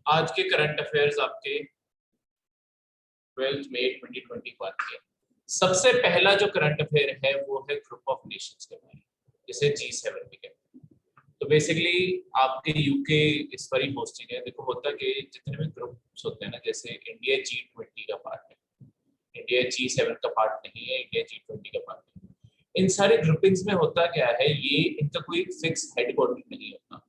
आज के current affairs आपके 12 मई 2021 के सबसे पहला जो करंट अफेयर है वो है ग्रुप ऑफ नेशंस के बारे में, जिसे G7 भी कहते हैं। तो बेसिकली आपके यूके इस बार ही होस्टिंग है। देखो होता कि जितने भी ग्रुप्स होते हैं ना, जैसे इंडिया G20 का पार्ट है, इंडिया G7 का पार्ट नहीं है, इंडिया G20 का पार्ट है। इन सारे ग्रुपिंग्स में होता क्या है, ये इनका कोई फिक्स हेडक्वार्टर नहीं होता।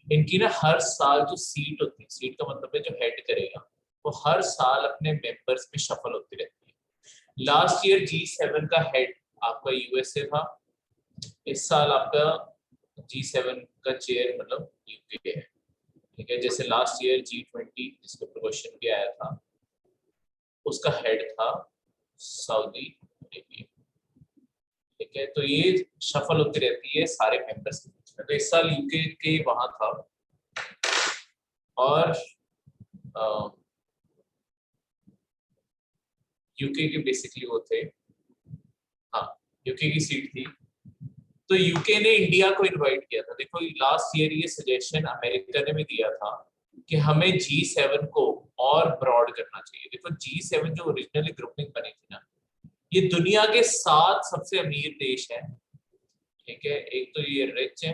इनकी ना हर साल जो सीट होती है, सीट का मतलब है जो हेड करेगा, वो हर साल अपने मेंबर्स में शफल होती रहती है। लास्ट ईयर G7 का हेड आपका यूएसए था, इस साल आपका G7 का चेयर मतलब यूके है। ठीक है, जैसे लास्ट ईयर G20 जिसके ऊपर क्वेश्चन भी आया था, उसका हेड था सऊदी अरेबिया। ठीक है, तो ये शफल होती रहती है सारे मेंबर्स के बीच में। तो इस साल यूके के वहां था और यूके के बेसिकली वो थे, हाँ यूके की सीट थी। तो यूके ने इंडिया को इनवाइट किया था। देखो लास्ट ईयर ये सजेशन अमेरिका ने भी दिया था कि हमें G7 को और ब्रॉड करना चाहिए। देखो G7 जो ओरिजिनली ग्रुपिंग बनी थी ना, ये दुनिया के 7 सबसे अमीर देश हैं। ठीक है, एक तो ये रिच है,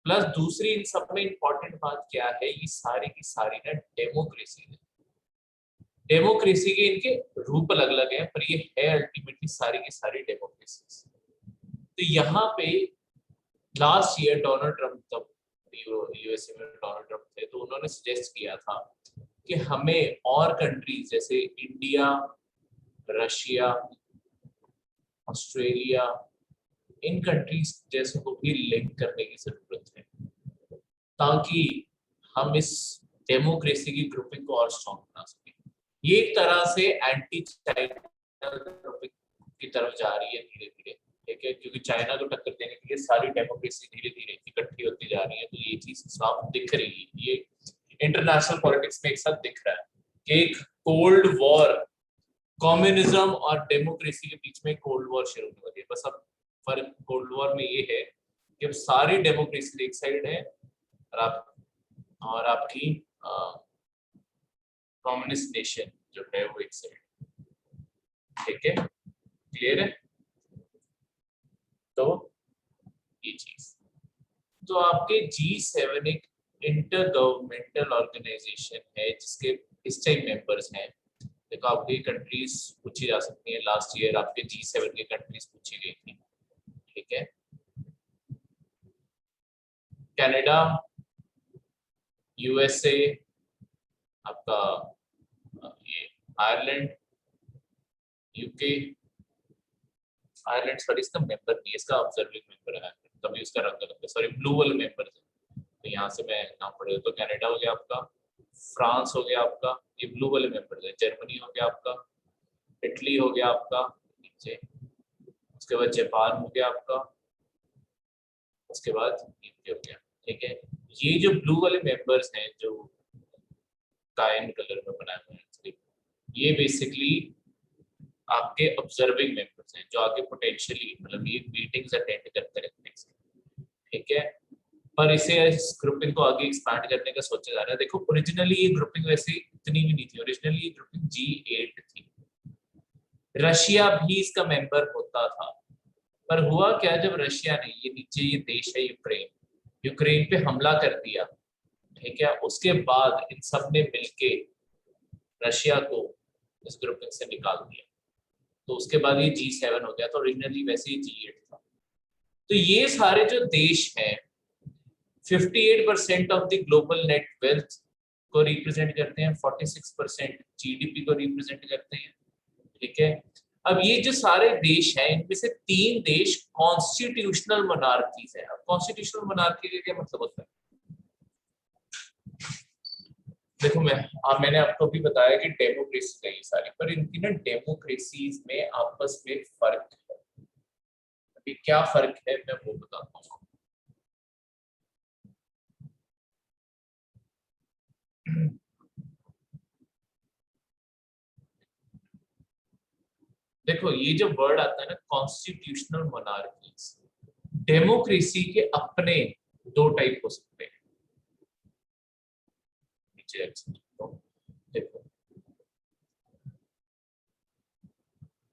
प्लस दूसरी इन सब में इंपॉर्टेंट बात क्या है, ये सारी की सारी ना डेमोक्रेसी है। डेमोक्रेसी के इनके रूप अलग अलग हैं, पर ये है अल्टीमेटली सारी की सारी डेमोक्रेसी। तो यहाँ पे लास्ट ईयर डोनाल्ड ट्रंप, तब यूएसए में डोनाल्ड ट्रंप थे, तो उन्होंने सजेस्ट किया था कि हमें और कंट्रीज जैसे इंडिया, रशिया, ऑस्ट्रेलिया, इन कंट्रीज जैसे को भी लिंक करने की जरूरत है, ताकि हम इस डेमोक्रेसी की ग्रुपिंग को और स्ट्रॉन्ग बना सकें। ये एक तरह से एंटी चाइना ग्रुपिंग की तरफ जा रही है धीरे धीरे। ठीक है, क्योंकि चाइना को टक्कर देने के लिए सारी डेमोक्रेसी धीरे धीरे इकट्ठी होती जा रही है। तो ये चीज साफ दिख रही है, ये इंटरनेशनल पॉलिटिक्स में एक साथ दिख रहा है कि एक कोल्ड वॉर, कम्युनिज्म और डेमोक्रेसी के बीच में कोल्ड वॉर शुरू होने वाली है। बस अब फर्क कोल्ड वॉर में ये है कि अब सारी डेमोक्रेसी एक साइड है और आपकी कम्युनिस्ट नेशन जो है वो एक साइड। ठीक है, क्लियर है? तो ये चीज, तो आपके G7 एक इंटर गवर्नमेंटल ऑर्गेनाइजेशन है जिसके इस टाइम मेंबर्स हैं। देखो आपकी कंट्रीज पूछी जा सकती है, लास्ट ईयर आपके G7 की कंट्रीज पूछी गई थी। ठीक है, कनाडा, यूएसए, आपका ये आयरलैंड, यूके, आयरलैंड सॉरी इसका मेंबर नहीं है, इसका ऑब्जर्विंग मेंबर है, तभी उसका रंग अलग है, सॉरी ब्लू वाले मेंबर है। तो यहाँ से मैं नाम पढ़ देता हूँ। तो कनाडा हो गया आपका, फ्रांस हो गया आपका, ये ब्लू वाले मेंबर है। जर्मनी हो गया आपका, इटली हो गया आपका नीचे, उसके बाद जापान हो गया आपका, उसके बाद यूके हो गया। ठीक है, ये जो ब्लू वाले मेंबर्स हैं जो काइन कलर में बनाए हुए हैं, ये बेसिकली आपके ऑब्जर्विंग मेंबर्स हैं जो आगे पोटेंशियली मतलब ये मीटिंग्स अटेंड करते रहते हैं। ठीक है, पर इसे इस ग्रुपिंग को आगे एक्सपैंड करने का सोचा जा रहा है। देखो ओरिजिनली ये ग्रुपिंग वैसे इतनी भी नहीं थी, ओरिजिनली ये ग्रुपिंग G8 थी। रशिया भी इसका मेंबर होता था, पर हुआ क्या, जब रशिया ने, ये नीचे ये देश है यूक्रेन, यूक्रेन पे हमला कर दिया, ठीक है, उसके बाद इन सब ने मिलके रशिया को इस ग्रुपिंग से निकाल दिया। तो उसके बाद ये G7 हो गया। तो ओरिजिनली वैसे ही G8 था। तो ये सारे जो देश हैं 58% of the global net wealth को रिप्रेजेंट करते हैं, 46% जीडीपी को रिप्रेजेंट करते हैं। ठीक है, अब ये जो सारे देश हैं इनमें से 3 देश कॉन्स्टिट्यूशनल मोनार्कीज हैं। अब कॉन्स्टिट्यूशनल मोनार्की का क्या मतलब होता है? देखो मैंने आपको भी बताया कि डेमोक्रेसी है ये सारी, पर इनकी ना डेमोक्रेसीज में आपस में फर्क है। अभी क्या फर्क है मैं वो बताता हूँ। देखो ये जो वर्ड आता है ना कॉन्स्टिट्यूशनल मोनार्कीज, डेमोक्रेसी के अपने 2 टाइप हो सकते हैं। नीचे तो देखो,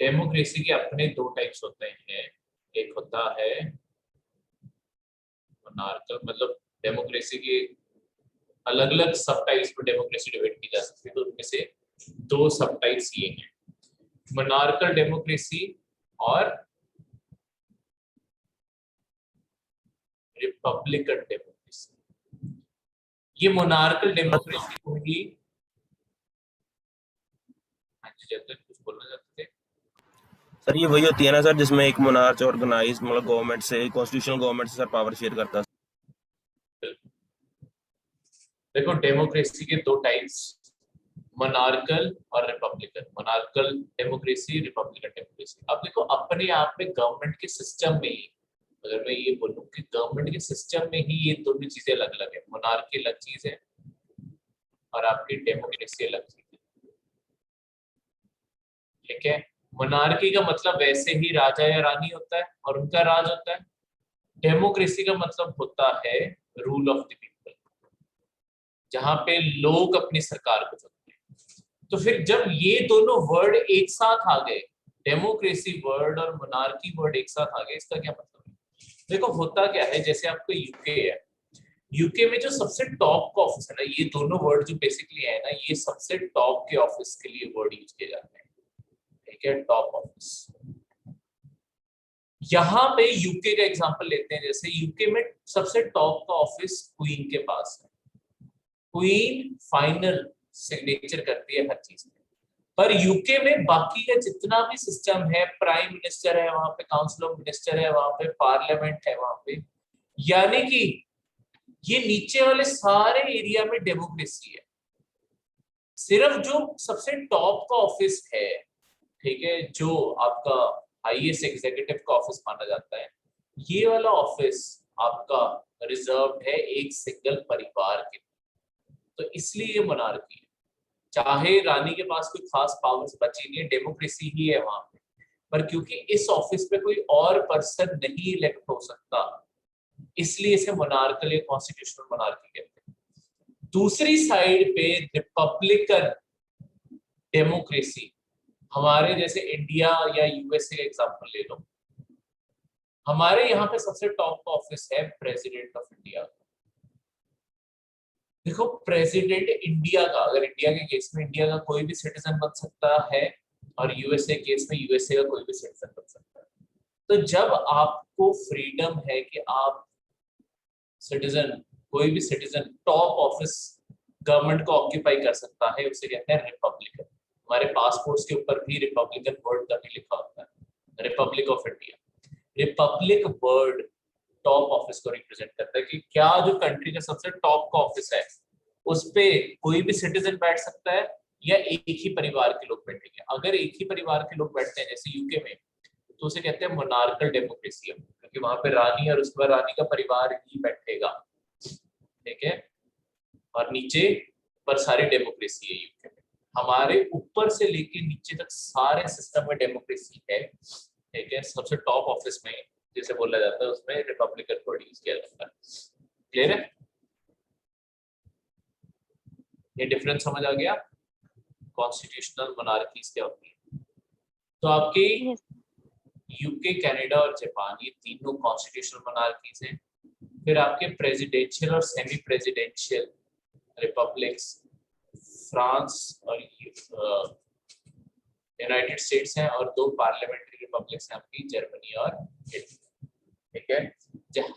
डेमोक्रेसी के अपने दो टाइप्स होते हैं। एक होता है मोनार्कल, मतलब डेमोक्रेसी के अलग अलग सब टाइप्स में डेमोक्रेसी डिवाइड की जा सकती है, तो उनमें से दो सब टाइप्स ये हैं, मोनार्कल डेमोक्रेसी और रिपब्लिकन डेमोक्रेसी। ये मोनार्कल डेमोक्रेसी को ही, हाँ जी जब तक कुछ बोलना चाहते थे सर, ये वही होती है ना सर जिसमें एक मोनार्च ऑर्गेनाइज मतलब गवर्नमेंट से, कॉन्स्टिट्यूशनल गवर्नमेंट से सर पावर शेयर करता है। देखो डेमोक्रेसी के दो टाइप्स, मोनार्कल और Republican. Monarchal democracy, Republican democracy. अब देखो अपने आप में गवर्नमेंट के सिस्टम में ही, अगर मैं ये बोलूं कि गवर्नमेंट के सिस्टम में ही ये दोनों चीजें अलग अलग है, मोनार्की अलग चीज है और आपकी डेमोक्रेसी अलग चीज है। ठीक है, मोनार्की का मतलब वैसे ही राजा या रानी होता है और उनका राज होता है। डेमोक्रेसी का मतलब होता है रूल ऑफ द पीपल, जहां पे लोग अपनी सरकार को चुनते हैं। तो फिर जब ये दोनों वर्ड एक साथ आ गए, डेमोक्रेसी वर्ड और मोनार्की वर्ड एक साथ आ गए, इसका क्या मतलब है? देखो होता क्या है, जैसे आपको यूके है, यूके में जो सबसे टॉप का ऑफिस है ना, ये दोनों वर्ड जो बेसिकली है ना, ये सबसे टॉप के ऑफिस के लिए वर्ड यूज किए जाते हैं। ठीक है, टॉप ऑफिस। यहाँ पे यूके का एग्जांपल लेते हैं, जैसे यूके में सबसे टॉप का ऑफिस क्वीन के पास है। क्वीन फाइनल सिग्नेचर करती है हर चीज में। पर यूके में बाकी का जितना भी सिस्टम है, प्राइम मिनिस्टर है वहां पे, काउंसिल ऑफ मिनिस्टर है वहां पे, पार्लियामेंट है वहां पे, यानी कि ये नीचे वाले सारे एरिया में डेमोक्रेसी है। सिर्फ जो सबसे टॉप का ऑफिस है, ठीक है, जो आपका हाईएस्ट एग्जीक्यूटिव का ऑफिस माना जाता है, ये वाला ऑफिस आपका रिजर्व है एक सिंगल परिवार के, तो इसलिए ये मोनार्की है। चाहे रानी के पास कोई खास पावर्स बची नहीं है, डेमोक्रेसी ही है वहां पे, पर क्योंकि इस ऑफिस पे कोई और पर्सन नहीं इलेक्ट हो सकता, इसलिए इसे मोनार्कल या कॉन्स्टिट्यूशनल मोनार्की कहते हैं। दूसरी साइड पे रिपब्लिकन डेमोक्रेसी, हमारे जैसे इंडिया या यूएसए का एग्जांपल ले लो, हमारे यहाँ पे सबसे टॉप का ऑफिस है प्रेसिडेंट ऑफ इंडिया। देखो प्रेसिडेंट इंडिया का, अगर इंडिया के केस में इंडिया का कोई भी सिटीजन बन सकता है और यूएसए केस में यूएसए का कोई भी सिटीजन बन सकता है। तो जब आपको फ्रीडम है कि आप सिटीजन, कोई भी सिटीजन टॉप ऑफिस गवर्नमेंट को ऑक्यूपाई कर सकता है, उसे कहते हैं रिपब्लिकन। हमारे पासपोर्ट्स के ऊपर भी रिपब्लिकन वर्ड तभी लिखा होता है, Republic of India. Republic word top office को रिप्रेजेंट करता है कि क्या जो कंट्री का सबसे टॉप का ऑफिस है उस पे कोई भी सिटीजन बैठ सकता है या एक ही परिवार के लोग बैठेंगे। अगर एक ही परिवार के लोग बैठते हैं जैसे यूके में, तो उसे कहते हैं मोनार्कल डेमोक्रेसी, क्योंकि वहां पे रानी और उसके बाद रानी का परिवार ही बैठेगा। ठीक है, और नीचे पर सारी डेमोक्रेसी है यूके में। हमारे ऊपर से लेके नीचे तक सारे सिस्टम में डेमोक्रेसी है। ठीक है, सबसे टॉप ऑफिस में जिसे बोला जाता है उसमें रिपब्लिकन वर्ड यूज किया जाता है। क्लियर है? ये डिफरेंस समझ आ गया? कॉन्स्टिट्यूशनल मोनार्कीज क्या होती है? तो आपकी यूके, कनाडा और जापान, ये तीनों कॉन्स्टिट्यूशनल मोनार्कीज हैं। फिर आपके प्रेसिडेंशियल और सेमी प्रेसिडेंशियल रिपब्लिक्स फ्रांस और यूनाइटेड स्टेट्स हैं, और दो पार्लियामेंट्री रिपब्लिक्स हैं आपकी, जर्मनी और इटली। ठीक है,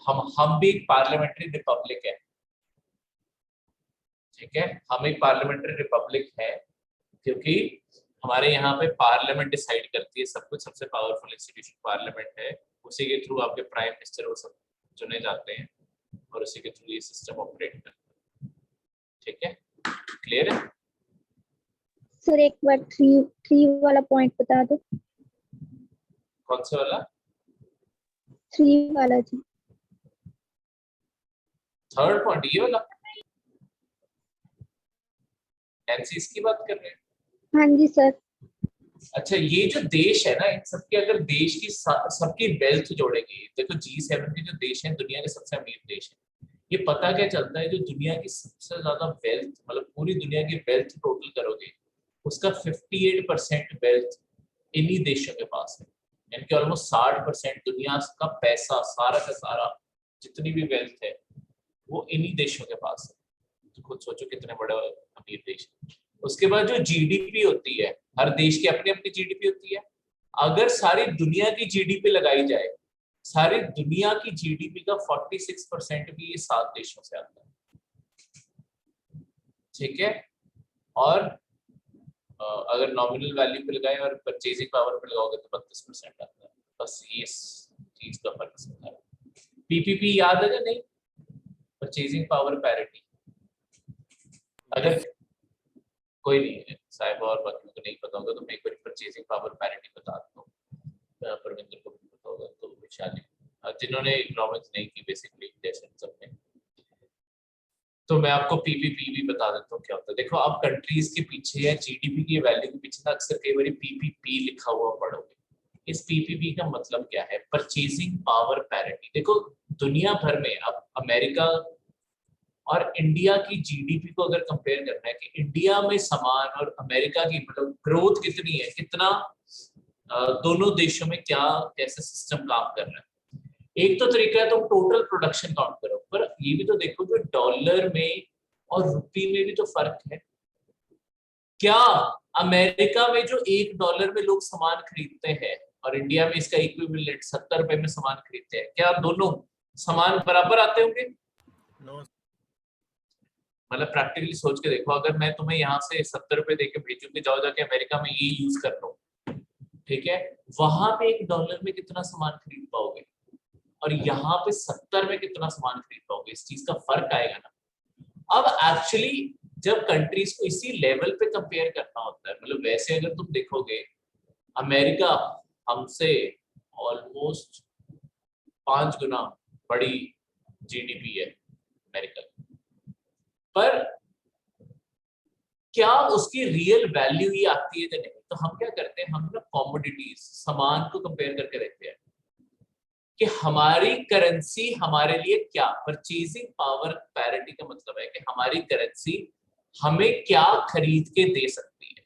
हम भी पार्लियामेंट्री रिपब्लिक है। ठीक है, हम एक पार्लियामेंट्री रिपब्लिक है क्योंकि हमारे यहाँ पे पार्लियामेंट डिसाइड करती है सब कुछ, सबसे पावरफुल इंस्टीट्यूशन पार्लियामेंट है, उसी के थ्रू आपके प्राइम मिनिस्टर वो सब चुने जाते हैं और उसी के थ्रू ये सिस्टम ऑपरेट करता है। ठीक है, क्लियर है? सर एक बार थ्री वाला पॉइंट बता दो। कौन सा वाला? 3 वाला जी। थर्ड पॉइंट ये वाला, एनसीस की बात कर रहे हैं? हाँ जी सर। अच्छा, ये जो देश है ना, इन सबके अगर देश की सबकी वेल्थ जोड़ेंगे, देखो G7 के जो देश हैं दुनिया के सबसे अमीर देश हैं, ये पता क्या चलता है, जो दुनिया की सबसे ज्यादा वेल्थ, मतलब पूरी दुनिया की वेल्थ टोटल करोगे, उसका 58% वेल्थ इन्हीं देशों के पास है। यानी कि ऑलमोस्ट 60% दुनिया का पैसा, सारा का सारा जितनी भी वेल्थ है वो इन्हीं देशों के पास है। तो खुद सोचो कितने बड़े अमीर देश है। उसके बाद जो जीडीपी होती है, हर देश की अपनी अपनी जीडीपी होती है। अगर सारी दुनिया की जीडीपी लगाई जाए, सारी दुनिया की जीडीपी का 46% भी ये 7 देशों से आता है। ठीक है, और अगर नॉमिनल वैल्यू पे लगाए और परचेजिंग पावर पे लगाओगे तो 32% आता है। बस ये चीज का फर्क समझा। पीपीपी याद है या नहीं? Purchasing power parity. अगर कोई नहीं है साहिबा और बाकी को नहीं पता होगा तो मैं एक बार परचेजिंग पावर पैरिटी बता देता हूँ, परविंदर को भी पता होगा तो विशाली, जिन्होंने इकोनॉमिक्स नहीं की बेसिकली जैसे सब में, तो मैं आपको पीपीपी भी बता देता हूँ क्या होता है। देखो, आप कंट्रीज के पीछे या जीडीपी की वैल्यू के पीछे ना अक्सर कई बार पीपीपी लिखा हुआ पढ़ोगे। इस पीपीपी का मतलब क्या है? Purchasing power parity. देखो, दुनिया भर में अब अमेरिका और इंडिया की जीडीपी को अगर कंपेयर करना है कि इंडिया में सामान और अमेरिका की मतलब ग्रोथ कितनी है, कितना दोनों देशों में क्या कैसे सिस्टम काम कर रहा है। एक तो तरीका है तुम टोटल प्रोडक्शन काउंट करो, पर ये भी तो देखो जो डॉलर में और रुपये में भी तो फर्क है। क्या अमेरिका में जो $1 में लोग सामान खरीदते हैं और इंडिया में इसका इक्विवेलेंट 70 रुपए में सामान खरीदते हैं, क्या दोनों सामान बराबर आते होंगे? नो। मतलब प्रैक्टिकली सोच के देखो, अगर मैं तुम्हें यहाँ से 70 रुपए देके भेजूं कि जाओ जाके अमेरिका में ये यूज कर लो, ठीक है, वहां पे $1 में कितना सामान खरीद पाओगे और यहाँ पे 70 में कितना सामान खरीद पाओगे? इस चीज का फर्क आएगा ना। अब एक्चुअली जब कंट्रीज को इसी लेवल पे कंपेयर करना होता है, मतलब वैसे अगर तुम देखोगे अमेरिका हमसे ऑलमोस्ट 5 गुना बड़ी जीडीपी है अमेरिका, पर क्या उसकी रियल वैल्यू ही आती है या नहीं? तो हम क्या करते हैं, हम ना कॉमोडिटीज, सामान को कंपेयर करके देखते हैं कि हमारी करेंसी हमारे लिए क्या, परचेजिंग पावर पैरिटी का मतलब है कि हमारी करेंसी हमें क्या खरीद के दे सकती है।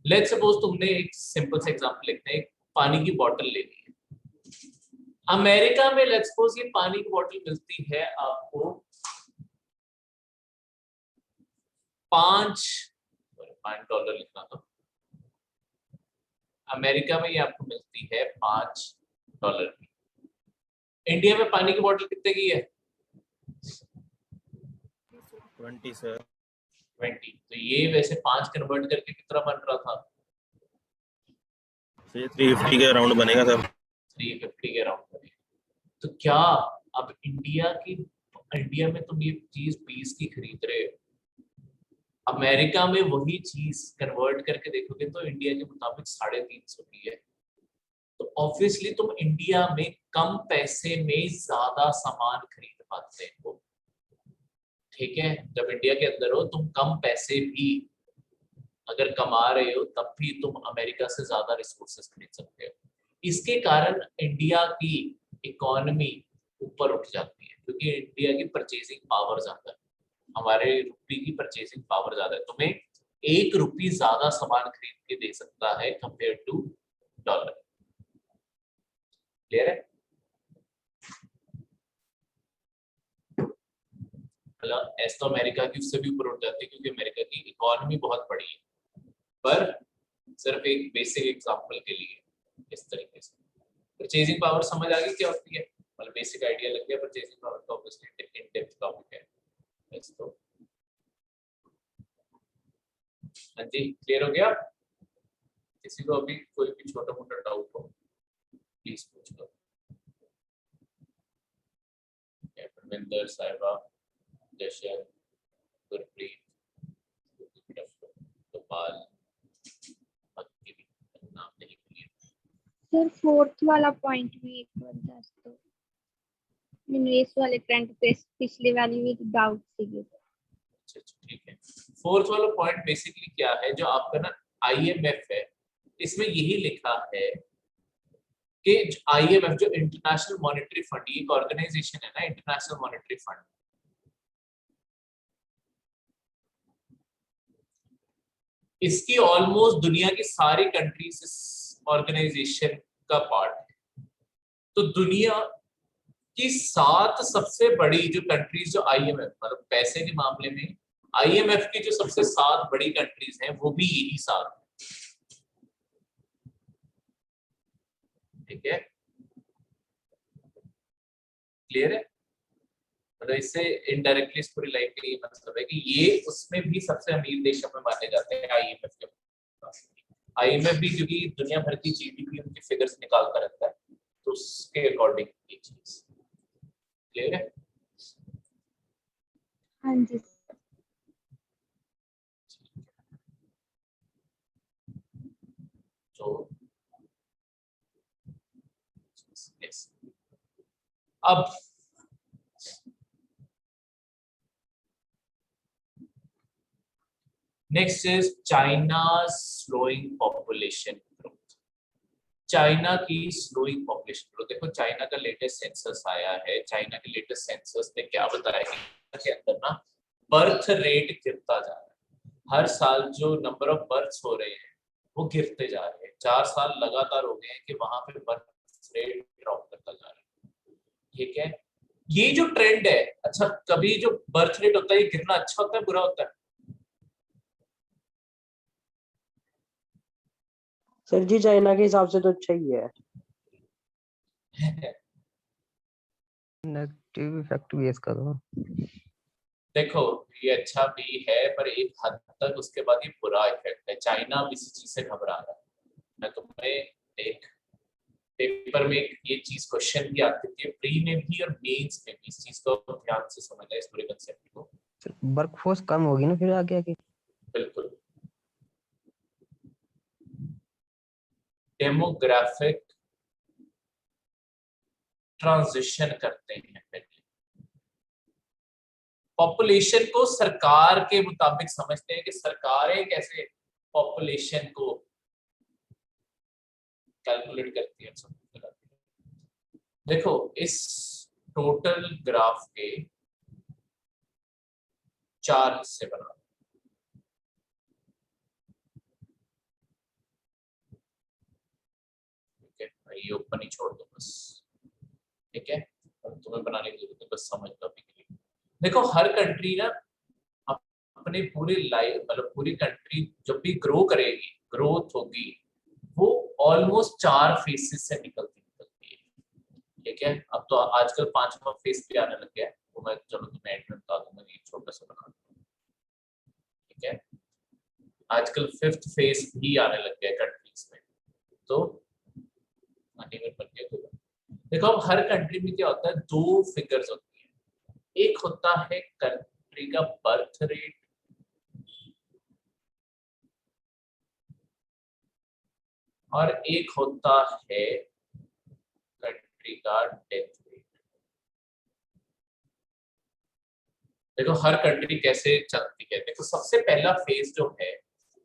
लेट्स सपोज तुमने एक सिंपल सा एग्जांपल लेते हैं, पानी की बोतल लेनी है। अमेरिका में लेट्स सपोज ये पानी की बोतल मिलती है आपको $5 लिखना था। अमेरिका में ये आपको मिलती है $5 की। इंडिया में पानी की बोतल कितने की है? 20 सर। 20। तो ये वैसे 5 कन्वर्ट करके कितना बन रहा था? 350 के अराउंड बनेगा सर। 350 के अराउंड बनेगा। तो क्या अब इंडिया में तुम ये चीज 20 की खरीद रहे हो, अमेरिका में वही चीज कन्वर्ट करके देखोगे तो इंडिया के मुताबिक 350 की है। तो ऑब्वियसली तुम इंडिया में कम पैसे में ज्यादा सामान खरीद पाते हो। ठीक है, जब इंडिया के अंदर हो तुम कम पैसे भी अगर कमा रहे हो तब भी तुम अमेरिका से ज्यादा रिसोर्सेस खरीद सकते हो। इसके कारण इंडिया की इकोनॉमी ऊपर उठ जाती है क्योंकि इंडिया की परचेजिंग पावर ज्यादा है, हमारे रुपये की परचेजिंग पावर ज्यादा है। तुम्हें ₹1 ज्यादा सामान खरीद के दे सकता है कंपेयर टू डॉलर। क्लियर है? मतलब ऐसा तो अमेरिका की उससे भी ऊपर उठ जाती है क्योंकि अमेरिका की इकोनॉमी बहुत बड़ी है, पर सिर्फ एक बेसिक एग्जांपल के लिए इस तरीके से परचेजिंग पावर समझ आ गई क्या होती है, मतलब बेसिक आइडिया लग गया परचेजिंग पावर का। ऑब्वियसली इन डेप्थ टॉपिक है तो। हाँ जी, क्लियर हो गया? किसी को अभी कोई भी छोटा मोटा डाउट हो प्लीज पूछ लो। परविंदर, साहिबा, जशन, गुरप्रीत, गोपाल, नाम नहीं क्लियर। सर फोर्थ वाला पॉइंट भी एक बार दस दो, मैंने इस वाले करंट पिछले वाली में डाउट थी। अच्छा ठीक है। फोर्थ वाला पॉइंट बेसिकली क्या है, जो आपका ना आईएमएफ है, इसमें यही लिखा है कि आईएमएफ जो इंटरनेशनल मॉनेटरी फंड, एक ऑर्गेनाइजेशन है ना, इंटरनेशनल मॉनेटरी फंड, इसकी ऑलमोस्ट दुनिया की सारी कंट्रीज इस ऑर्गेनाइजेशन का पार्ट है। तो दुनिया की 7 सबसे बड़ी जो कंट्रीज जो आईएमएफ मतलब पैसे के मामले में आईएमएफ की जो सबसे 7 बड़ी कंट्रीज हैं वो भी यही 7, ठीक है, क्लियर है। मतलब इससे इनडायरेक्टली इस पूरी लाइन का ये मतलब है कि ये उसमें भी सबसे अमीर देशों में माने जाते हैं आईएमएफ के। आईएमएफ भी क्योंकि दुनिया भर की जीडीपी उनके फिगर्स निकालता रहता है, तो उसके अकॉर्डिंग ये चीज क्लियर है। हाँ जी। तो अब next is China slowing population growth. China की स्लोइंग पॉपुलेशन ग्रोथ। देखो चाइना का लेटेस्ट सेंसस आया है, चाइना के लेटेस्ट सेंसस ने क्या बताया कि के अंदर ना बर्थ रेट गिरता जा रहा है। हर साल जो नंबर ऑफ बर्थ्स हो रहे हैं वो गिरते जा रहे हैं। 4 साल लगातार हो गए हैं कि वहां पे बर्थ रेट ड्रॉप करता जा रहा है, ठीक है। ये जो ट्रेंड है, अच्छा कभी जो बर्थ रेट होता है ये गिरना अच्छा होता है बुरा होता है? सर जी चाइना के हिसाब से तो अच्छा ही है। नेगेटिव इफेक्ट भी है इसका तो। देखो ये अच्छा भी है पर एक हद तक उसके बाद ये बुरा इफेक्ट है। चाइना अब इसी चीज से घबरा रहा है। मैं तुम्हें एक पेपर में ये चीज क्वेश्चन भी आती थी प्री में भी और मेंस में भी, इस चीज को ध्यान से समझना इस पूरे कंसेप्ट को। वर्कफोर्स कम होगी ना फिर आगे आगे। बिल्कुल। डेमोग्राफिक ट्रांजिशन करते हैं पहले। पॉपुलेशन को सरकार के मुताबिक समझते हैं कि सरकारें कैसे पॉपुलेशन को कैलकुलेट करती है, सब कुछ करती है। देखो इस टोटल ग्राफ के 4 हिस्से बना, ठीक है, ये ओपन ही छोड़ दो बस, ठीक है, और तुम्हें बनाने की जरूरत है, बस समझ लो अभी के लिए। देखो हर कंट्री ना अपने पूरी लाइफ मतलब पूरी कंट्री जब भी ग्रो करेगी, ग्रोथ होगी, वो ऑलमोस्ट 4 फेसेस से निकलती है, ठीक है। अब तो आजकल 5वां फेस भी आने लग गया है, वो मैं चलो तुम्हें एंड में बता दूंगा, ये छोटा सा बना दूंगा, ठीक है। आजकल 5th फेस भी आने लग गया है कंट्रीज में, तो अनिवन बन गया। देखो अब हर कंट्री में क्या होता है, 2 फिगर्स होती है। एक होता है कंट्री का बर्थ रेट और एक होता है कंट्री का डेथ रेट। देखो हर कंट्री कैसे चलती है। देखो सबसे पहला फेज जो है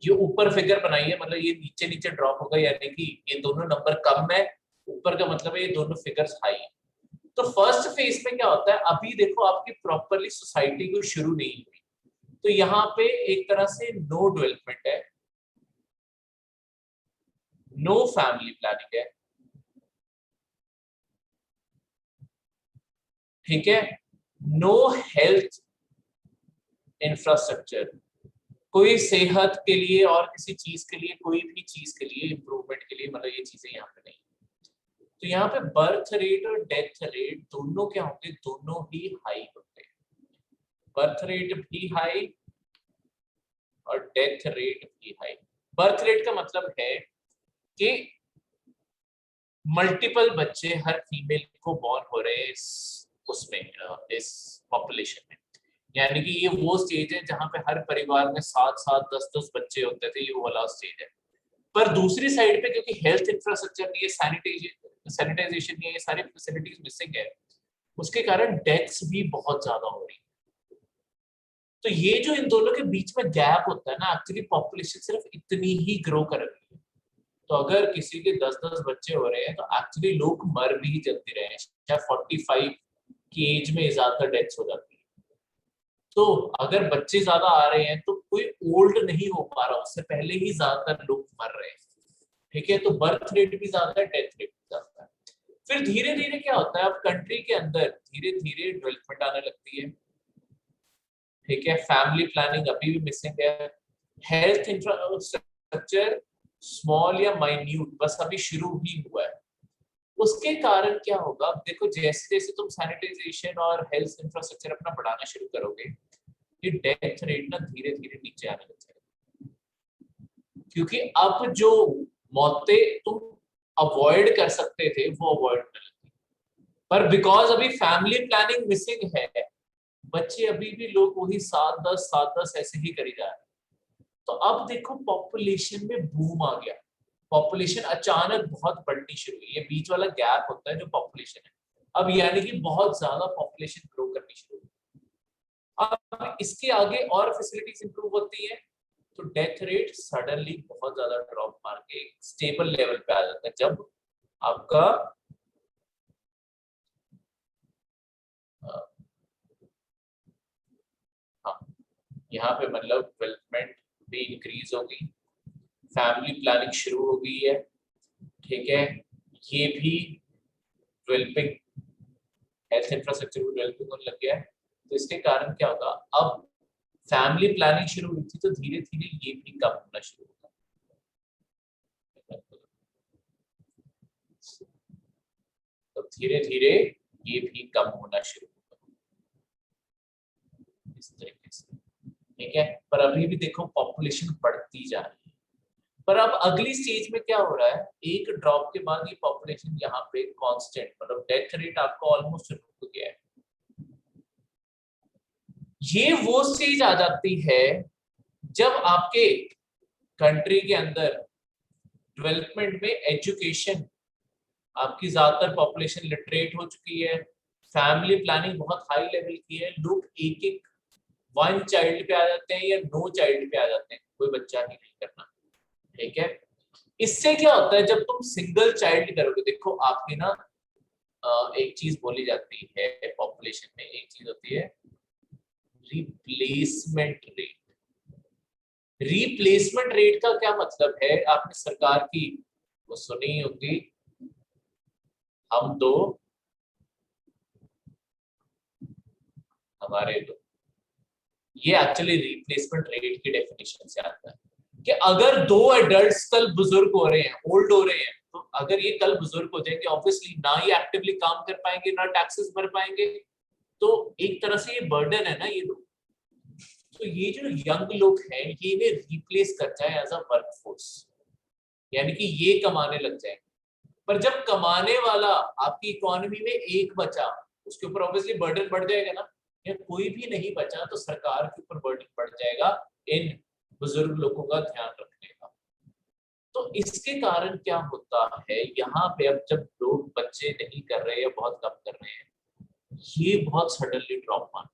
ये ऊपर फिगर बनाई है, मतलब ये नीचे नीचे ड्रॉप होगा, यानी कि ये दोनों नंबर कम है, ऊपर का मतलब है ये दोनों फिगर्स हाई है। तो फर्स्ट फेज में क्या होता है, अभी देखो आपकी प्रॉपरली सोसाइटी को शुरू नहीं हुई, तो यहाँ पे एक तरह से नो डेवलपमेंट है, नो फैमिली प्लानिंग है, ठीक है, नो हेल्थ इंफ्रास्ट्रक्चर, कोई सेहत के लिए और किसी चीज के लिए, कोई भी चीज के लिए इंप्रूवमेंट के लिए, मतलब ये चीजें यहाँ पे नहीं। तो यहाँ पे बर्थ रेट और डेथ रेट दोनों क्या होंगे, दोनों ही हाई होते हैं। बर्थ रेट भी हाई और डेथ रेट भी हाई। बर्थ रेट का मतलब है कि मल्टीपल बच्चे हर फीमेल को बॉर्न हो रहे हैं उसमें इस पॉपुलेशन में, यानी कि ये वो स्टेज है जहां पे हर परिवार में 7-7 10-10 बच्चे होते थे, ये वो वाला स्टेज है। पर दूसरी साइड पे क्योंकि हेल्थ इंफ्रास्ट्रक्चर नहीं है, सैनिटाइजेशन नहीं है, ये सारी फैसिलिटीज मिसिंग है, उसके कारण डेथ्स भी बहुत ज्यादा हो रही है। तो ये जो इन दोनों के बीच में गैप होता है ना, एक्चुअली पॉपुलेशन सिर्फ इतनी ही ग्रो कर रही है। तो अगर किसी के 10-10 बच्चे हो रहे हैं तो एक्चुअली लोग मर भी जल्दी रहे हैं, शायद 45 की एज में ज्यादातर डेथ्स हो जाती है। तो अगर बच्चे ज्यादा आ रहे हैं तो कोई ओल्ड नहीं हो पा रहा, उससे पहले ही ज्यादातर लोग मर रहे हैं, ठीक है। तो बर्थ रेट भी ज्यादा है, डेथ रेट भी ज्यादा है। फिर धीरे धीरे क्या होता है, अब कंट्री के अंदर धीरे धीरे डेवलपमेंट आने लगती है, ठीक है। फैमिली प्लानिंग अभी भी मिसिंग है, हेल्थ इंफ्रास्ट्रक्चर स्मॉल या माइन्यूट बस अभी शुरू ही हुआ है। उसके कारण क्या होगा, अब देखो जैसे जैसे तुम सैनिटाइजेशन और हेल्थ इंफ्रास्ट्रक्चर अपना बढ़ाना शुरू करोगे, ये डेथ रेट ना धीरे धीरे नीचे आने लग जाएगा, क्योंकि अब जो मौतें तुम अवॉइड कर सकते थे वो अवॉइड कर लगी, पर बिकॉज अभी फैमिली प्लानिंग मिसिंग है, बच्चे अभी भी लोग वही 7-10 ऐसे ही करी जा रहे हैं। तो अब देखो पॉपुलेशन में बूम आ गया, पॉपुलेशन अचानक बहुत बढ़नी शुरू हुई, ये बीच वाला गैप होता है जो पॉपुलेशन है, अब यानी कि बहुत ज्यादा पॉपुलेशन ग्रो करनी शुरू हुई। अब इसके आगे और फैसिलिटीज इंप्रूव होती है तो डेथ रेट सडनली बहुत ज्यादा ड्रॉप मार के स्टेबल लेवल पे आ जाता है, जब आपका हाँ यहाँ पे मतलब डेवलपमेंट भी इंक्रीज होगी, फैमिली प्लानिंग शुरू हो गई है, ठीक है। ये भी डेवलपिंग, हेल्थ इंफ्रास्ट्रक्चर भी डेवलपिंग होने लग गया है, तो इसके कारण क्या होगा, अब फैमिली प्लानिंग शुरू हुई थी तो धीरे धीरे ये भी कम होना शुरू होगा। तो धीरे धीरे ये भी कम होना शुरू होगा इस तरीके से, ठीक है। पर अभी भी देखो पॉपुलेशन बढ़ती जा रही है, पर अब अगली स्टेज में क्या हो रहा है, एक ड्रॉप के बाद ये पॉपुलेशन यहाँ पे कांस्टेंट, मतलब डेथ रेट आपका ऑलमोस्ट रुक गया है। ये वो स्टेज आ जाती है जब आपके कंट्री के अंदर डेवलपमेंट में एजुकेशन, आपकी ज्यादातर पॉपुलेशन लिटरेट हो चुकी है, फैमिली प्लानिंग बहुत हाई लेवल की है, लोग एक एक 1 चाइल्ड पे आ जाते हैं या 2 चाइल्ड पे आ जाते हैं, कोई बच्चा ही नहीं करना, ठीक है। इससे क्या होता है, जब तुम सिंगल चाइल्ड करोगे, देखो आपकी ना एक चीज बोली जाती है पॉपुलेशन में, एक चीज होती है रिप्लेसमेंट रेट। रिप्लेसमेंट रेट का क्या मतलब है, आपने सरकार की वो सुनी होगी, हम दो हमारे दो, ये एक्चुअली रिप्लेसमेंट रेट की डेफिनेशन से आता है कि अगर 2 एडल्ट्स कल बुजुर्ग हो रहे हैं, ओल्ड हो रहे हैं, तो अगर ये कल बुजुर्ग हो जाएंगे, ऑब्वियसली ना ये एक्टिवली काम कर पाएंगे, ना टैक्सेस भर पाएंगे, तो एक तरह से ये बर्डन है ना ये लोग। तो ये जो यंग लोग हैं ये इन्हें रिप्लेस कर जाए एज अ वर्कफोर्स, यानी कि ये कमाने लग जाएंगे। पर जब कमाने वाला आपकी इकोनॉमी में एक बचा, उसके ऊपर ऑब्वियसली बर्डन बढ़ जाएगा ना, या कोई भी नहीं बचा तो सरकार के ऊपर बर्डन बढ़ जाएगा इन बुजुर्ग लोगों का ध्यान रखने का। तो इसके कारण क्या होता है, यहाँ पे अब जब लोग बच्चे नहीं कर रहे या बहुत कम कर रहे हैं, ये बहुत सडनली ड्रॉप मार,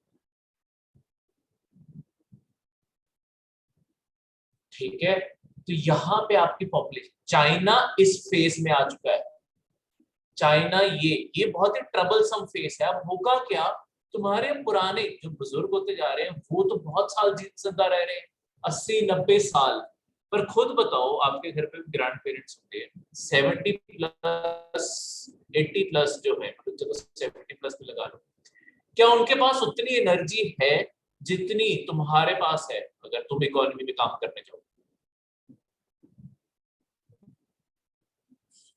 ठीक है। तो यहाँ पे आपकी पॉपुलेशन, चाइना इस फेज में आ चुका है, चाइना ये बहुत ही ट्रबलसम फेस है। अब होगा क्या, तुम्हारे पुराने जो बुजुर्ग होते जा रहे हैं वो तो बहुत साल जिंदा रह रहे हैं, 80-90 साल, पर खुद बताओ आपके घर पे ग्रैंड पेरेंट्स होंगे 70+, 80+ जो है, मतलब चलो 70+ में लगा लो, क्या उनके पास उतनी एनर्जी है जितनी तुम्हारे पास है अगर तुम इकोनॉमी में काम करने जाओ?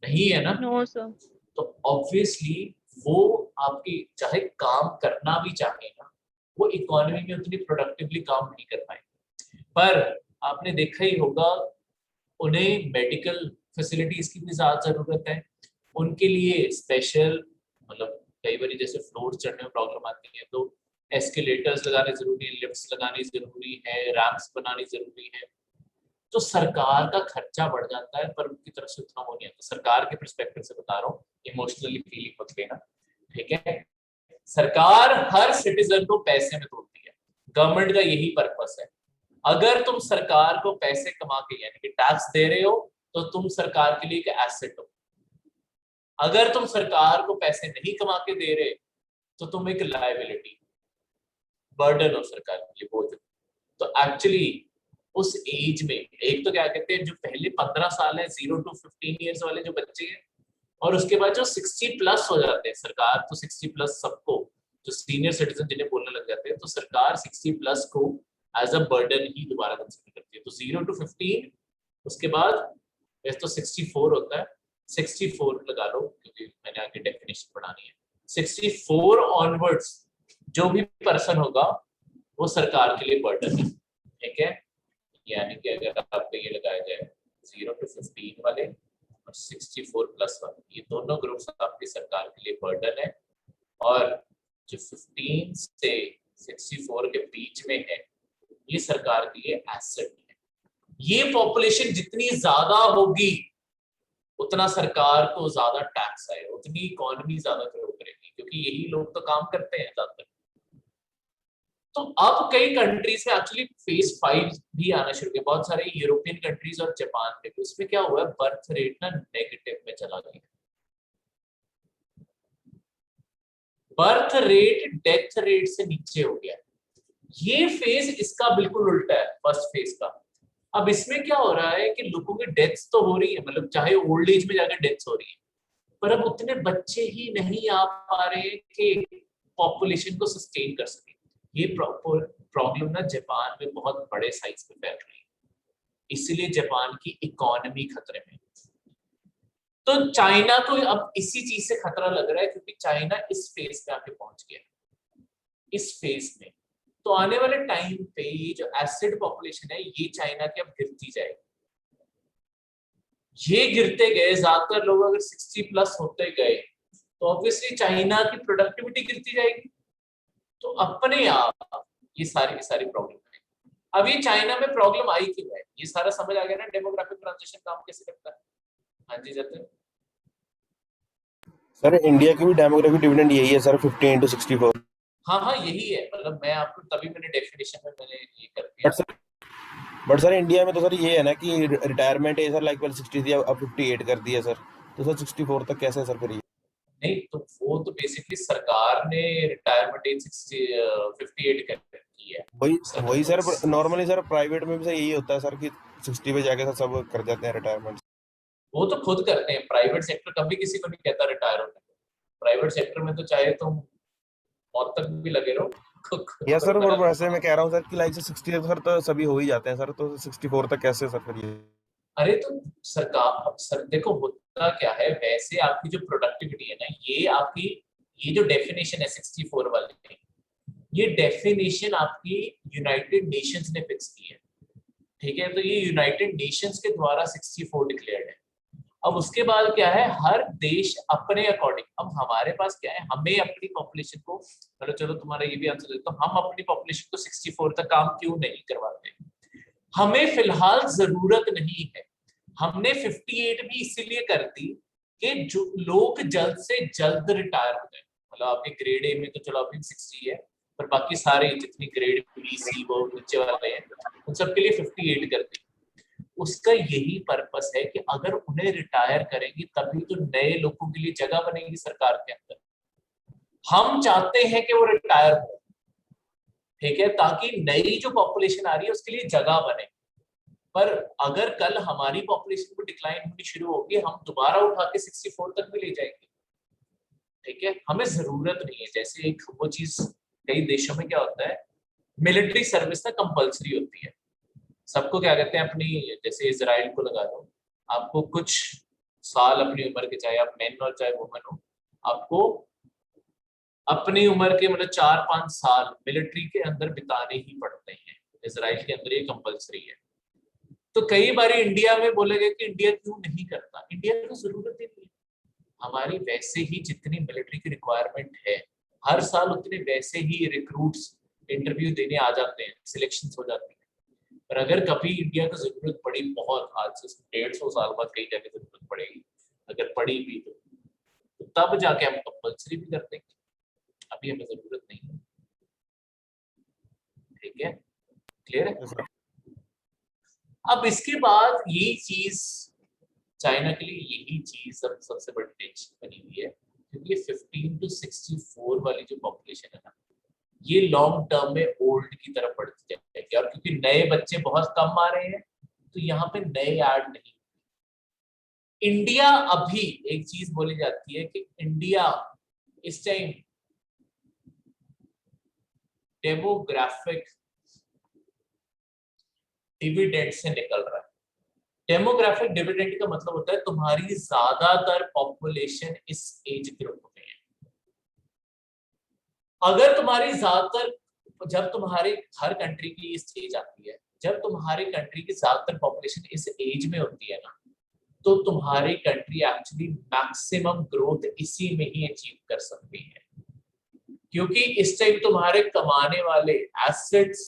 नहीं है ना। No sir. तो ऑब्वियसली वो आपकी चाहे काम करना भी चाहे ना, वो इकोनॉमी में उतनी प्रोडक्टिवली काम नहीं कर पाएंगे। पर आपने देखा ही होगा उन्हें मेडिकल फैसिलिटीज की भी ज्यादा जरूरत है, उनके लिए स्पेशल, मतलब कई बार जैसे फ्लोर चढ़ने में प्रॉब्लम आती है तो एस्केलेटर्स लगाने जरूरी है, लिफ्ट्स लगानी जरूरी है, रैंप्स बनानी जरूरी है। तो सरकार का खर्चा बढ़ जाता है पर उनकी तरफ से उतना हो नहीं आता। सरकार के पर्सपेक्टिव से बता रहा हूँ, इमोशनली फीलिंग मत लेना, ठीक है। सरकार हर सिटीजन को पैसे में तोड़ती है, गवर्नमेंट का यही पर्पस है। अगर तुम सरकार को पैसे कमा के यानी कि टैक्स दे रहे हो तो तुम सरकार के लिए एक एसेट हो, अगर तुम सरकार को पैसे नहीं कमा के दे रहे तो तुम एक लायबिलिटी। बर्डन हो सरकार के लिए, बोझ। तो एक्चुअली उस एज में एक तो क्या कहते हैं, जो पहले 15 साल है 0 to 15 ईयर्स वाले जो बच्चे हैं, और उसके बाद जो 60 प्लस हो जाते हैं, सरकार तो 60 प्लस सबको, जो सीनियर सिटीजन जिन्हें बोलने लग जाते हैं, तो सरकार 60 प्लस को एज अ बर्डन ही दोबारा कंसीडर करती है। तो 0 to 15, उसके बाद वैसे तो 64 होता है, 64 लगा लो क्योंकि मैंने आगे डेफिनेशन पढ़ानी है। 64 ऑनवर्ड्स जो भी पर्सन होगा वो सरकार के लिए बर्डन है, ठीक है। यानी कि अगर आपको ये लगाया जाए 0 to 15 वाले और 64 प्लस वाले, ये दोनों ग्रुप्स आपकी सरकार के लिए बर्डन है, और जो 15 से 64 के बीच में है ये सरकार के लिए एसेट है। ये पॉपुलेशन जितनी ज्यादा होगी उतना सरकार को ज्यादा टैक्स आए, उतनी इकोनॉमी ज्यादा ग्रो करेगी, क्योंकि यही लोग तो काम करते हैं ज्यादातर। तो अब कई कंट्रीज में एक्चुअली फेज 5 भी आना शुरू किया, बहुत सारे यूरोपियन कंट्रीज और जापान में भी। उसमें क्या हुआ है, बर्थ रेट ना नेगेटिव में चला गया, बर्थ रेट डेथ रेट से नीचे हो गया। ये फेज इसका बिल्कुल उल्टा है फर्स्ट फेज का। अब इसमें क्या हो रहा है कि लोगों की डेथ्स तो हो रही है, मतलब चाहे ओल्ड एज में जाकर डेथ्स हो रही है, पर अब उतने बच्चे ही नहीं आ पा रहे कि पॉपुलेशन को सस्टेन कर सके। ये प्रॉब्लम ना जापान में बहुत बड़े साइज पे फैल रही है, इसलिए जापान की इकोनॉमी खतरे में। तो चाइना को अब इसी चीज से खतरा लग रहा है, क्योंकि चाइना इस फेज पे आके पहुंच गया, इस फेज में। तो आने वाले टाइम पे ये जो एसिड पॉपुलेशन है ये चाइना की अब गिरती जाएगी। ये गिरते गए, ज्यादातर लोग अगर 60 प्लस होते गए तो ऑब्वियसली चाइना की प्रोडक्टिविटी गिरती जाएगी, तो अपने आप ये सारी की सारी प्रॉब्लम है। अब ये चाइना में प्रॉब्लम आई क्यों है, ये सारा समझ आ गया ना, डेमोग्राफिक ट्रांजिशन काम कैसे करता है। हाँ जी जतिन। सर इंडिया की भी डेमोग्राफिक डिविडेंड यही है सर, 15 to 64। हाँ हाँ यही है, मतलब मैं आपको तभी मैंने डेफिनेशन में मैंने ये कर दिया। बट सर इंडिया में तो सर ये है ना कि रिटायरमेंट एज सर लाइक पहले 60 थी, अब 58 कर दिया सर, तो सर 64 तक कैसे है सर फिर ये? नहीं तो वो तो बेसिकली सरकार ने रिटायरमेंट एज 58 कर की है। वही वही sir, Yes. Normally sir private में भी सर यही होता है सर कि 60 पे जाके सर सब कर जाते हैं रिटायरमेंट। वो तो खुद करते हैं, प्राइवेट सेक्टर कभी किसी को नहीं कहता रिटायर होने को। प्राइवेट सेक्टर में तो चाहे तुम मौत तक भी लगे रहो या कोई सर फर्क नहीं वैसे मैं पड़ता। कह रहा हूँ सर कि लाइक से 60 सर तो सभी हो ही जाते हैं सर, तो 64 तक कैसे सर फिर ये? अरे तो सरकार सर देखो होता क्या है, वैसे आपकी जो प्रोडक्टिविटी है ना, ये आपकी ये जो डेफिनेशन है 64 वाली, ये डेफिनेशन आपकी यूनाइटेड नेशंस ने फिक्स की है, ठीक है। तो ये यूनाइटेड नेशंस के द्वारा 64 डिक्लेयर्ड है। अब उसके बाद क्या है, हर देश अपने अकॉर्डिंग, अब हमारे पास क्या है, हमें अपनी पॉपुलेशन को, चलो तुम्हारा ये भी आंसर देता हूँ, हम अपनी पॉपुलेशन को 64 तक काम क्यों नहीं करवाते। हमें फिलहाल जरूरत नहीं है, हमने 58 भी इसीलिए कर दी कि जो लोग जल्द से जल्द रिटायर हो जाए। मतलब आपके ग्रेड ए में तो चलो अभी 60 है, पर बाकी सारे जितनी ग्रेड बी सी वो नीचे वाले हैं उन सबके लिए 58 कर दी। उसका यही पर्पस है कि अगर उन्हें रिटायर करेंगे तभी तो नए लोगों के लिए जगह बनेगी सरकार के अंदर। हम चाहते हैं कि वो रिटायर हो, ठीक है, ताकि नई जो पॉपुलेशन आ रही है उसके लिए जगह बने। पर अगर कल हमारी पॉपुलेशन को डिक्लाइन होनी शुरू होगी, हम दोबारा उठा के 64 तक भी ले जाएंगे, ठीक है। हमें जरूरत नहीं है, जैसे एक वो चीज कई देशों में क्या होता है, मिलिट्री सर्विस ना कंपलसरी होती है सबको, क्या कहते हैं अपनी, जैसे इजराइल को लगा दो, आपको कुछ साल अपनी उम्र के, चाहे आप मेन हो चाहे वुमेन हो, आपको अपनी उम्र के मतलब 4-5 साल मिलिट्री के अंदर बिताने ही पड़ते हैं। इजराइल के अंदर ये कंपलसरी है। तो कई बार इंडिया में बोलेगा कि इंडिया क्यों नहीं करता, इंडिया को जरूरत ही नहीं है। हमारी वैसे ही जितनी मिलिट्री की रिक्वायरमेंट है, हर साल उतने वैसे ही रिक्रूट्स इंटरव्यू देने आ जाते हैं, सिलेक्शन हो जाती है। पर अगर कभी इंडिया को जरूरत पड़ी, बहुत आज से 150 साल बाद कहीं जाके जरूरत पड़ेगी, अगर पड़ी भी तो तब जाके हम कंपल्सरी भी कर देंगे, अभी हमें जरूरत नहीं है, ठीक है, क्लियर है। अब इसके बाद ये चीज चाइना के लिए, यही चीज सब सबसे बड़ी टेंशन बनी हुई है, क्योंकि 15 to 64 वाली जो पॉपुलेशन है ना, ये लॉन्ग टर्म में ओल्ड की तरफ बढ़ती जाएगी, और क्योंकि नए बच्चे बहुत कम आ रहे हैं तो यहाँ पे नए ऐड नहीं। इंडिया, अभी एक चीज बोली जाती है कि इंडिया इस टाइम डेमोग्राफिक डिविडेंड से निकल रहा है। डेमोग्राफिक डिविडेंड का मतलब होता है तुम्हारी ज्यादातर पॉपुलेशन इस एज ग्रुप में है। अगर तुम्हारी ज्यादातर, जब तुम्हारे हर कंट्री की ये स्टेज आती है, जब तुम्हारी कंट्री की ज्यादातर पॉपुलेशन इस एज में होती है ना, तो तुम्हारी कंट्री एक्चुअली मैक्सिमम ग्रोथ इसी में ही अचीव कर सकती है, क्योंकि इस टाइम तुम्हारे कमाने वाले एसेट्स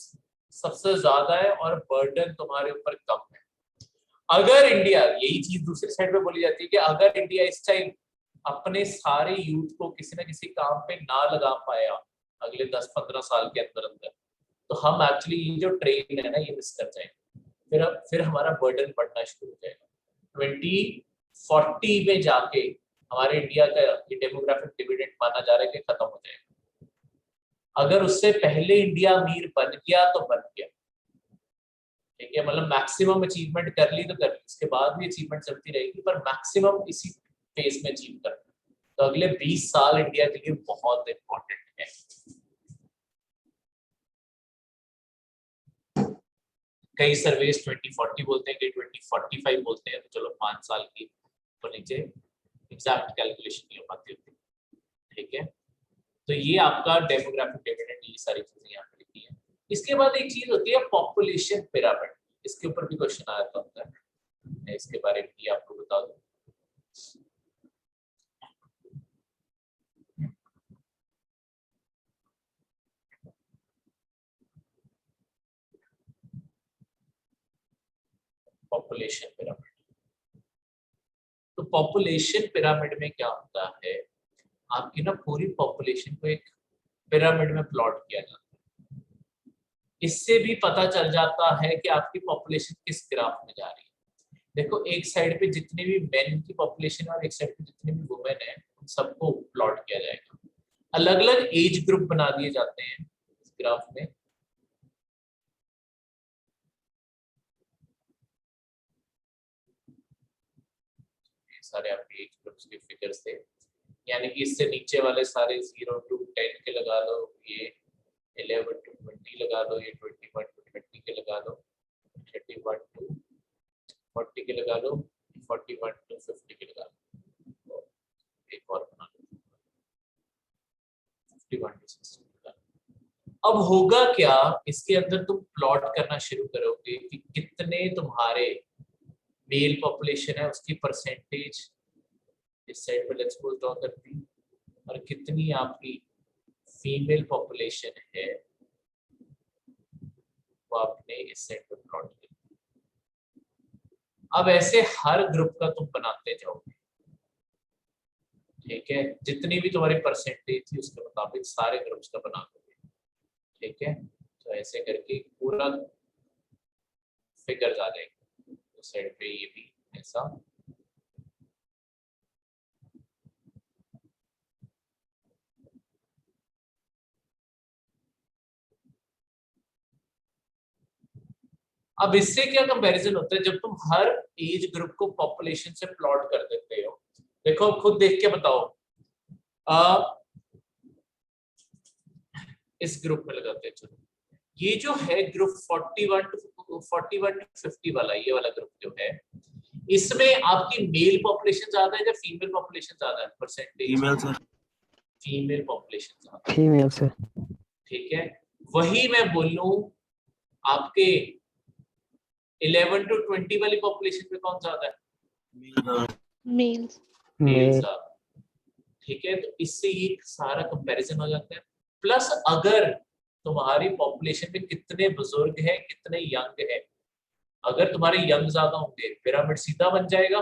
सबसे ज्यादा है और बर्डन तुम्हारे ऊपर कम है। अगर इंडिया, यही चीज दूसरी साइड पे बोली जाती है कि अगर इंडिया इस टाइम अपने सारे यूथ को किसी ना किसी काम पे ना लगा पाया अगले 10-15 साल के अंदर अंदर, तो हम एक्चुअली ये जो ट्रेन है ना ये मिस कर जाएंगे। फिर हमारा बर्डन बढ़ना शुरू हो जाएगा। 2040 में जाके हमारे इंडिया का ये डेमोग्राफिक डिविडेंड माना जा रहा है कि खत्म हो जाएगा। अगर उससे पहले इंडिया अमीर बन गया तो बन गया, ठीक है, मतलब मैक्सिमम अचीवमेंट कर ली तो कर ली, उसके बाद भी अचीवमेंट चलती रहेगी, पर मैक्सिमम इसी फेज में अचीव करना। तो अगले 20 साल इंडिया के लिए बहुत इंपॉर्टेंट है। कई सर्वेस 2040 बोलते हैं, कई 2045 बोलते हैं, तो चलो 5 साल की ऊपर नीचे एग्जैक्ट कैलकुलेशन नहीं हो पाती होती, ठीक है। तो ये आपका डेमोग्राफिक डिविडेंड, ये सारी चीजें यहाँ पे लिखी है। इसके बाद एक चीज होती है पॉपुलेशन पिरामिड, इसके ऊपर भी क्वेश्चन आया था, मैं इसके बारे में भी आपको बता दूं। पॉपुलेशन पिरामिड, तो पॉपुलेशन पिरामिड में क्या होता है, आपकी ना पूरी पॉपुलेशन को एक पिरामिड में प्लॉट किया जाता है। इससे भी पता चल जाता है कि आपकी पॉपुलेशन किस ग्राफ में जा रही है। देखो, एक साइड पे जितने भी मेन की पॉपुलेशन है और एक साइड पे जितने भी वुमेन है, उन सबको प्लॉट किया जाएगा। अलग अलग एज ग्रुप बना दिए जाते हैं इस ग्राफ में। सारे आपके एज ग्रुप्स के फिगर्स थे, यानी कि इससे नीचे वाले सारे 0 to 10 के लगा लो, ये 11 to 20 लगा लो, ये 21 to 30 के लगा लो, 31 to 40 के लगा लो, 41 to 50 के लगा लो, एक और बना लो 51 to 60 लगा लो। अब होगा क्या, इसके अंदर तुम प्लॉट करना शुरू करोगे कि कितने तुम्हारे मेल पॉपुलेशन है उसकी परसेंटेज इस साइड पे लेट्स सपोज ड्रॉ करती, और कितनी आपकी फीमेल पॉपुलेशन है वो आपने इस साइड पे प्लॉट की। अब ऐसे हर ग्रुप का तुम बनाते जाओगे, ठीक है, जितनी भी तुम्हारी परसेंटेज थी उसके मुताबिक सारे ग्रुप्स का बना दोगे, ठीक है। तो ऐसे करके पूरा फिगर आ जाएगा उस साइड पे, ये भी ऐसा। अब इससे क्या कंपैरिजन होता है, जब तुम हर एज ग्रुप को पॉपुलेशन से प्लॉट कर देते हो। देखो खुद देख के बताओ, इस ग्रुप में लगाते हैं, चलो ये जो है ग्रुप 41 to 50 वाला, ये वाला ग्रुप जो है, इसमें आपकी मेल पॉपुलेशन ज्यादा है या फीमेल पॉपुलेशन ज्यादा है percentage? Female sir. Female population ज्यादा, फीमेल से। ठीक है। वही मैं बोलूं आपके 11 to 20 वाली पॉपुलेशन में कौन ज्यादा है? मेल्स। मेल ज्यादा, ठीक है। तो इससे ये सारा कंपैरिजन हो जाता है। प्लस अगर तुम्हारी पॉपुलेशन में कितने बुजुर्ग हैं, कितने यंग है, अगर तुम्हारे यंग ज्यादा होंगे पिरामिड सीधा बन जाएगा।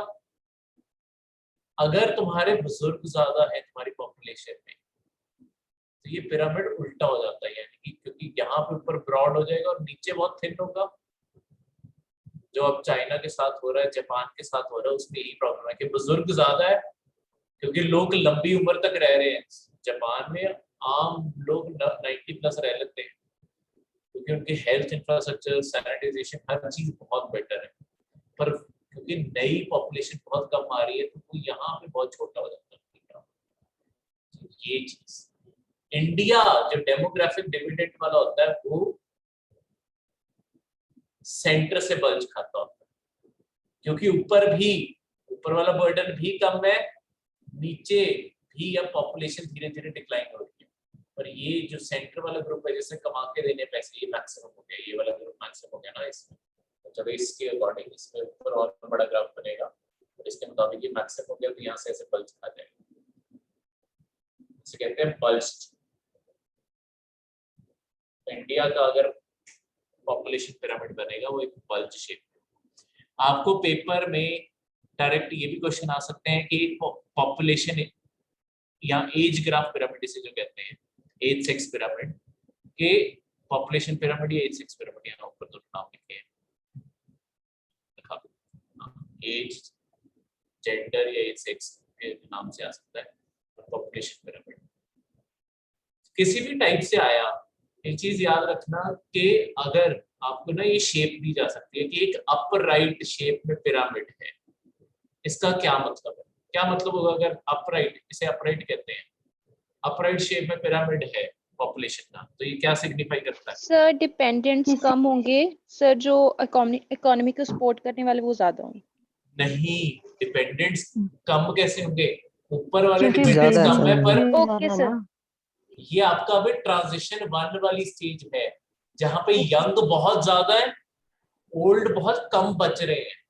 अगर तुम्हारे बुजुर्ग ज्यादा है तुम्हारी पॉपुलेशन में, तो ये पिरामिड उल्टा हो जाता है, यानी कि क्योंकि यहाँ पे ऊपर ब्रॉड हो जाएगा और नीचे बहुत थिन होगा। जो अब चाइना के साथ हो रहा है, जापान के साथ हो रहा है, उसमें यही प्रॉब्लम है कि बुजुर्ग ज्यादा है, क्योंकि लोग लंबी उम्र तक रह रहे हैं। जापान में आम लोग 90+ रह लेते हैं क्योंकि उनकी हेल्थ इंफ्रास्ट्रक्चर, सैनिटाइजेशन, हर चीज बहुत बेटर है। पर क्योंकि नई पॉपुलेशन बहुत कम आ रही है तो वो यहाँ पे बहुत छोटा हो जाता है। तो ये चीज इंडिया जो डेमोग्राफिक डिविडेंड वाला होता है वो सेंटर से बल्ज खाता होता है, क्योंकि ऊपर वाला बर्डन भी कम है, नीचे भी अब पॉपुलेशन धीरे धीरे डिक्लाइन हो रही है। पर ये जो सेंटर वाला ग्रुप है जिससे कमा के देने पैसे, ये मैक्सिमम हो गया, ये वाला ग्रुप मैक्सिमम हो गया ना इसमें। तो जब इसके अकॉर्डिंग इसमें ऊपर और बड़ा ग्राफ बनेगा तो इसके मुताबिक ये मैक्सिमम हो गया, तो यहाँ से ऐसे बल्ज खा जाएगा, इसे कहते हैं बल्ज। इंडिया का अगर पॉपुलेशन पिरामिड बनेगा वो एक बल्ज शेप। आपको पेपर में डायरेक्ट ये भी क्वेश्चन आ सकते हैं कि पॉपुलेशन या एज ग्राफ पिरामिड इसे जो कहते हैं, एज सेक्स पिरामिड के पॉपुलेशन पिरामिड या एज सेक्स पिरामिड, यहाँ ऊपर दोनों नाम लिखे हैं, एज जेंडर या एज सेक्स के नाम से आ सकता है। पॉपुलेशन पिरामिड किसी भी टाइप से आया, एक चीज याद रखना कि अगर आपको ना ये शेप दी जा सकती है कि एक अपर राइट शेप में पिरामिड है, इसका क्या मतलब है? क्या मतलब होगा अगर अपराइट, इसे अपराइट कहते हैं, अपराइट शेप में पिरामिड है पॉपुलेशन का, तो ये क्या सिग्निफाई करता है? सर डिपेंडेंट्स कम होंगे सर, जो इकोनॉमी को सपोर्ट करने वाले वो ज्यादा होंगे। नहीं, डिपेंडेंट्स कम कैसे होंगे? ऊपर वाले क्योंकि डिपेंडेंट्स ज्यादा कम है, पर ओके सर, ये आपका अभी ट्रांजिशन 1 वाली स्टेज है जहां पे यंग बहुत ज्यादा है, ओल्ड बहुत कम बच रहे हैं।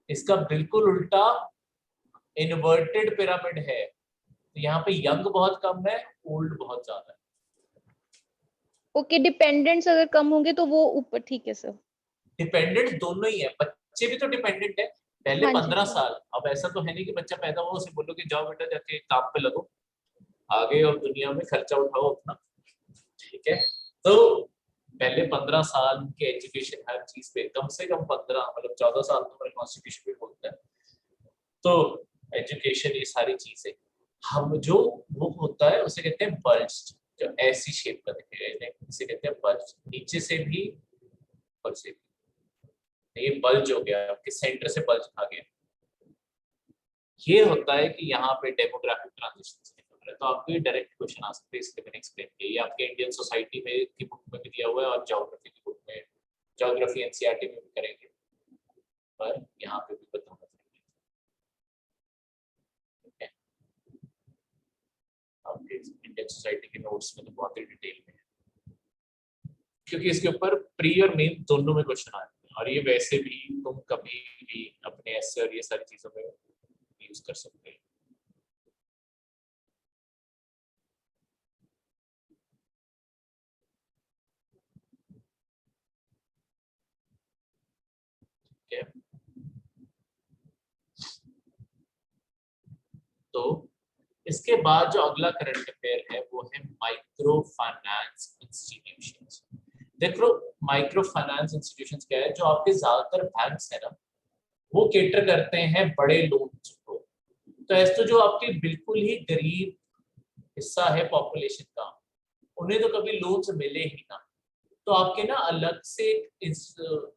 इसका बिल्कुल उल्टा इन्वर्टेड पिरामिड है, तो यहाँ पे यंग बहुत कम है, ओल्ड बहुत ज्यादा है। ओके डिपेंडेंट्स अगर कम होंगे तो वो ऊपर, ठीक है सर। डिपेंडेंट दोनों ही है, बच्चे भी तो डिपेंडेंट है पहले हाँ जी। 15 साल। अब ऐसा तो है नहीं कि बच्चा पैदा हुआ उसे बोलो कि जाओ बेटा जाके काम पे लगो, आगे और दुनिया में खर्चा उठाओ अपना, ठीक है? तो पहले 15 साल के एजुकेशन, हर चीज पे कम से कम 15, मतलब 14 साल तो हमारे कॉन्स्टिट्यूशन भी बोलता है। तो एजुकेशन, ये सारी चीजें हम जो वो होता है उसे कहते हैं बल्ज, जो ऐसी शेप का दिखेगा इसे कहते हैं बल्ज, नीचे से भी ऊपर से भी। ये बल्ज हो गया, आपके सेंटर से बल्ज आ गया। ये होता है कि यहाँ पे डेमोग्राफिक ट्रांजिशन से निकल रहा है। तो आपको ये डायरेक्ट क्वेश्चन आ सकते हैं, इसके मैंने एक्सप्लेन किया। ये आपके इंडियन सोसाइटी में की बुक में भी दिया हुआ है और ज्योग्राफी की बुक में, ज्योग्राफी एनसीईआरटी में भी करेंगे, पर यहाँ पे भी बताऊंगा। आपके इंडियन सोसाइटी के नोट्स में तो बहुत ही डिटेल में है, क्योंकि इसके ऊपर प्री और मेन दोनों में क्वेश्चन आए हैं, और ये वैसे भी तुम कभी भी अपने एसे और ये सारी चीजों में यूज कर सकते हैं। ठीक है, तो इसके बाद जो अगला करंट अफेयर है वो है माइक्रो फाइनेंस इंस्टीट्यूशंस। देखो माइक्रो फाइनेंस इंस्टीट्यूशंस क्या है, जो आपके ज्यादातर बैंक्स है ना वो केटर करते हैं बड़े लोन्स को। तो ऐसे तो जो आपके बिल्कुल ही गरीब हिस्सा है पॉपुलेशन का, उन्हें तो कभी लोन्स मिले ही ना। तो आपके ना अलग से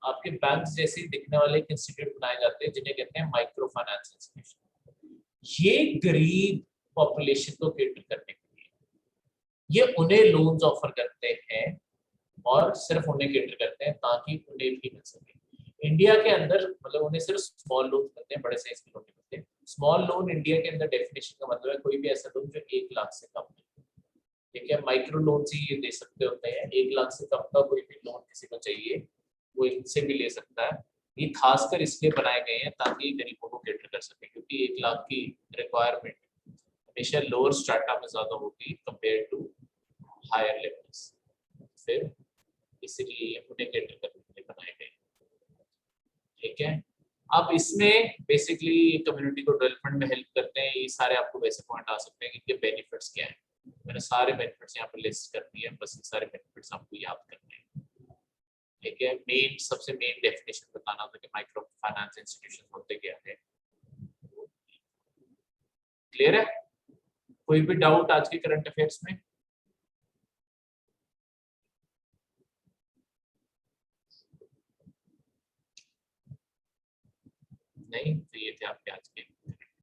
आपके बैंक जैसे दिखने वाले एक इंस्टीट्यूट बनाए जाते हैं जिन्हें कहते हैं माइक्रो फाइनेंस इंस्टीट्यूशन। ये गरीब पॉपुलेशन को केटर करने के लिए ये उन्हें लोन्स ऑफर करते हैं, और सिर्फ उन्हें केटर करते हैं ताकि उन्हें भी मिल सके। इंडिया के अंदर मतलब उन्हें सिर्फ स्मॉल लोन मिलते हैं, बड़े साइज के लोन नहीं मिलते। स्मॉल लोन इंडिया के अंदर डेफिनेशन का मतलब है कोई भी ऐसा लोन जो 1 लाख से कम है, ठीक है? माइक्रो लोन ही ये दे सकते होते हैं, 1 लाख से कम का कोई भी लोन किसी को चाहिए वो इनसे भी ले सकता है। ये खासकर इसलिए बनाए गए हैं ताकि गरीबों को केटर कर सके, क्योंकि 1 लाख की रिक्वायरमेंट हमेशा लोअर स्ट्रेटा में ज्यादा होगी कंपेयर टू हायर लेवल्स, फिर इसलिए उन्हें केटर करने के लिए बनाए गए, ठीक है? अब इसमें बेसिकली कम्युनिटी को डेवलपमेंट में हेल्प करते हैं। ये सारे आपको वैसे पॉइंट आ सकते हैं कि इनके बेनिफिट्स क्या हैं। मैंने सारे बेनिफिट्स यहाँ पर लिस्ट कर दिए हैं, बस ये सारे बेनिफिट्स आपको याद करने हैं, ठीक है? मेन सबसे मेन डेफिनेशन बताना था कि माइक्रो फाइनेंस इंस्टीट्यूशन होते क्या है। क्लियर है? कोई भी डाउट आज के करंट अफेयर्स में? नहीं, तो ये थे आपके आज के